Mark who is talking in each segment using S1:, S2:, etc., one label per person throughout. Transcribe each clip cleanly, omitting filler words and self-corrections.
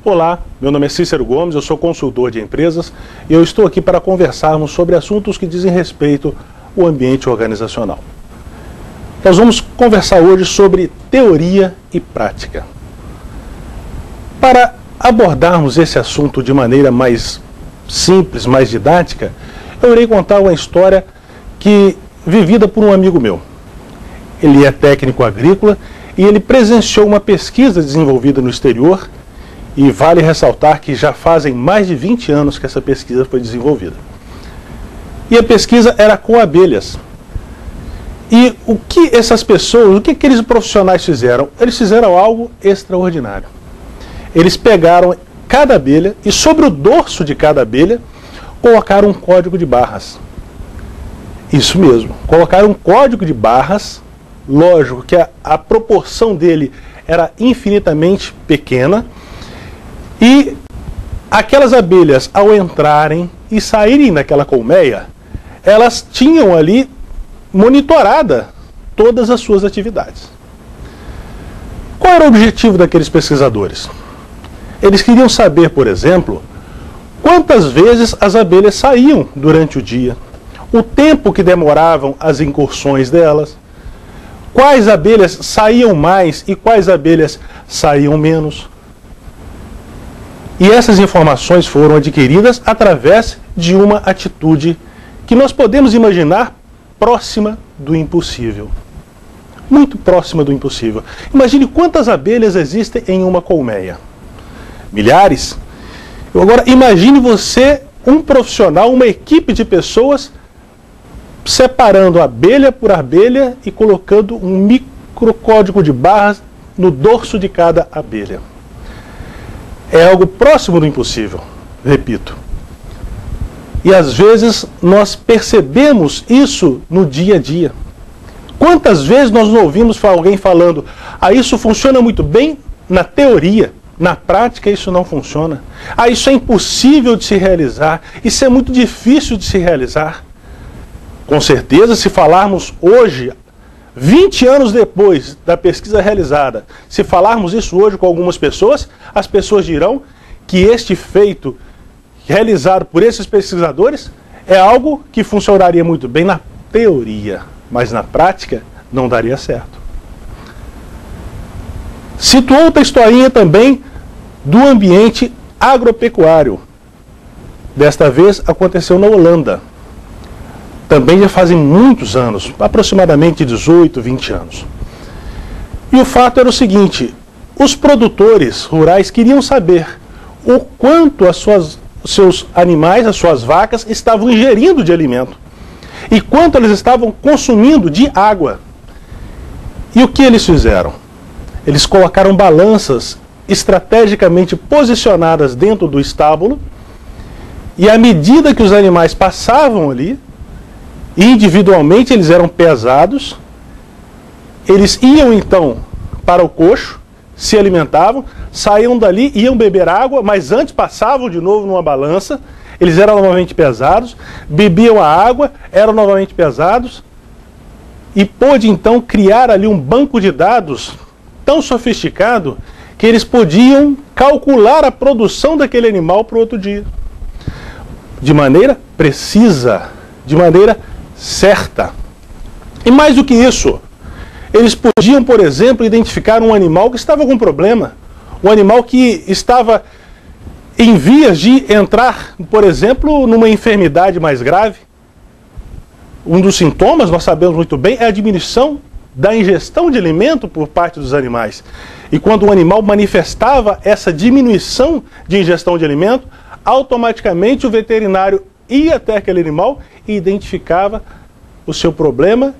S1: Olá, meu nome é Cícero Gomes, eu sou consultor de empresas e eu estou aqui para conversarmos sobre assuntos que dizem respeito ao ambiente organizacional. Nós vamos conversar hoje sobre teoria e prática. Para abordarmos esse assunto de maneira mais simples, mais didática, eu irei contar uma história vivida por um amigo meu. Ele é técnico agrícola e ele presenciou uma pesquisa desenvolvida no exterior, e vale ressaltar que já fazem mais de 20 anos que essa pesquisa foi desenvolvida. E a pesquisa era com abelhas. E o que essas pessoas, o que aqueles profissionais fizeram? Eles fizeram algo extraordinário. Eles pegaram cada abelha e sobre o dorso de cada abelha colocaram um código de barras. Isso mesmo, colocaram um código de barras. Lógico que a proporção dele era infinitamente pequena. E aquelas abelhas, ao entrarem e saírem daquela colmeia, elas tinham ali monitorada todas as suas atividades. Qual era o objetivo daqueles pesquisadores? Eles queriam saber, por exemplo, quantas vezes as abelhas saíam durante o dia, o tempo que demoravam as incursões delas, quais abelhas saíam mais e quais abelhas saíam menos. E essas informações foram adquiridas através de uma atitude que nós podemos imaginar próxima do impossível. Muito próxima do impossível. Imagine quantas abelhas existem em uma colmeia. Milhares. Agora imagine você, um profissional, uma equipe de pessoas, separando abelha por abelha e colocando um microcódigo de barras no dorso de cada abelha. É algo próximo do impossível, repito. E às vezes nós percebemos isso no dia a dia. Quantas vezes nós ouvimos alguém falando, isso funciona muito bem na teoria, na prática isso não funciona. Isso é impossível de se realizar, isso é muito difícil de se realizar. Com certeza, se falarmos hoje, 20 anos depois da pesquisa realizada, se falarmos isso hoje com algumas pessoas, as pessoas dirão que este feito realizado por esses pesquisadores é algo que funcionaria muito bem na teoria, mas na prática não daria certo. Cito outra historinha também do ambiente agropecuário. Desta vez aconteceu na Holanda. Também já fazem muitos anos, aproximadamente 18, 20 anos. E o fato era o seguinte, os produtores rurais queriam saber o quanto os seus animais, as suas vacas, estavam ingerindo de alimento e quanto eles estavam consumindo de água. E o que eles fizeram? Eles colocaram balanças estrategicamente posicionadas dentro do estábulo e à medida que os animais passavam ali, individualmente eles eram pesados, eles iam então para o coxo, se alimentavam, saíam dali, iam beber água, mas antes passavam de novo numa balança, eles eram novamente pesados, bebiam a água, eram novamente pesados, e pôde então criar ali um banco de dados tão sofisticado que eles podiam calcular a produção daquele animal para o outro dia, de maneira precisa, de maneira certa. E mais do que isso, eles podiam, por exemplo, identificar um animal que estava com problema, um animal que estava em vias de entrar, por exemplo, numa enfermidade mais grave. Um dos sintomas, nós sabemos muito bem, é a diminuição da ingestão de alimento por parte dos animais. E quando o animal manifestava essa diminuição de ingestão de alimento, automaticamente o veterinário ia até aquele animal e identificava o seu problema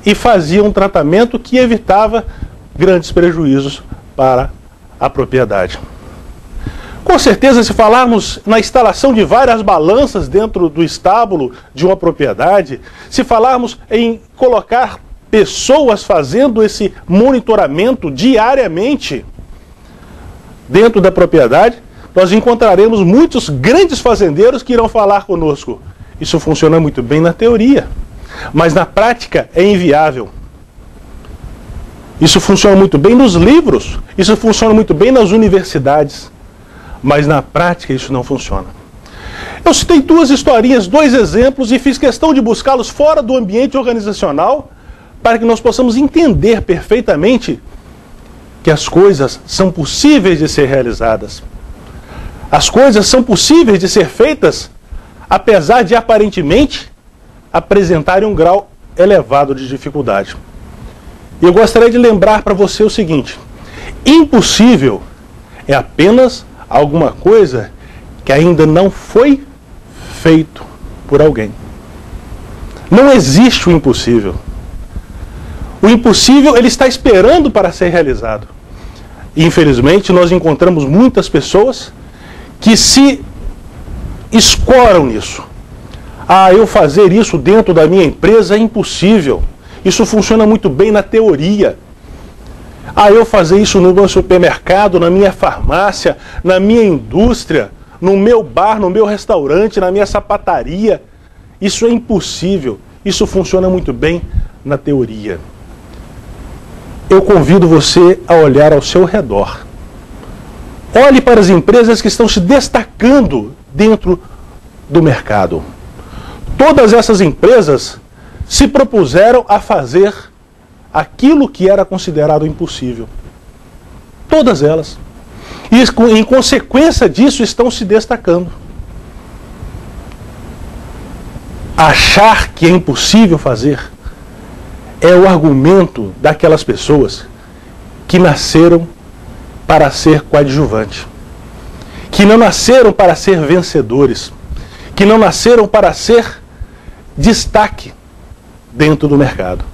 S1: e fazia um tratamento que evitava grandes prejuízos para a propriedade. Com certeza, se falarmos na instalação de várias balanças dentro do estábulo de uma propriedade, se falarmos em colocar pessoas fazendo esse monitoramento diariamente dentro da propriedade, nós encontraremos muitos grandes fazendeiros que irão falar conosco. Isso funciona muito bem na teoria, mas na prática é inviável. Isso funciona muito bem nos livros, isso funciona muito bem nas universidades. mas na prática isso não funciona. Eu citei duas historinhas, dois exemplos, e fiz questão de buscá-los fora do ambiente organizacional para que nós possamos entender perfeitamente que as coisas são possíveis de ser realizadas. As coisas são possíveis de ser feitas, apesar de aparentemente apresentarem um grau elevado de dificuldade. E eu gostaria de lembrar para você o seguinte: impossível é apenas alguma coisa que ainda não foi feito por alguém. Não existe o impossível. O impossível, ele está esperando para ser realizado. E, infelizmente, nós encontramos muitas pessoas que se escoram nisso. Ah, eu fazer isso dentro da minha empresa é impossível. Isso funciona muito bem na teoria. Ah, eu fazer isso no meu supermercado, na minha farmácia, na minha indústria, no meu bar, no meu restaurante, na minha sapataria. Isso é impossível. Isso funciona muito bem na teoria. Eu convido você a olhar ao seu redor. Olhe para as empresas que estão se destacando dentro do mercado. Todas essas empresas se propuseram a fazer aquilo que era considerado impossível. Todas elas. E, em consequência disso, estão se destacando. Achar que é impossível fazer é o argumento daquelas pessoas que nasceram para ser coadjuvante, que não nasceram para ser vencedores, que não nasceram para ser destaque dentro do mercado.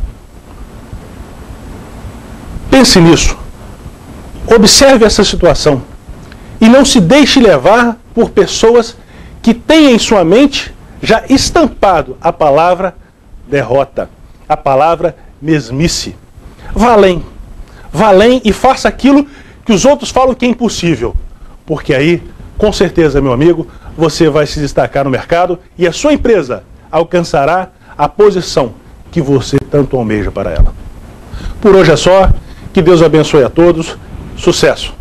S1: Pense nisso. Observe essa situação e não se deixe levar por pessoas que têm em sua mente já estampado a palavra derrota, a palavra mesmice. Vá além e faça aquilo que os outros falam que é impossível, porque aí, com certeza, meu amigo, você vai se destacar no mercado e a sua empresa alcançará a posição que você tanto almeja para ela. Por hoje é só. Que Deus abençoe a todos. Sucesso!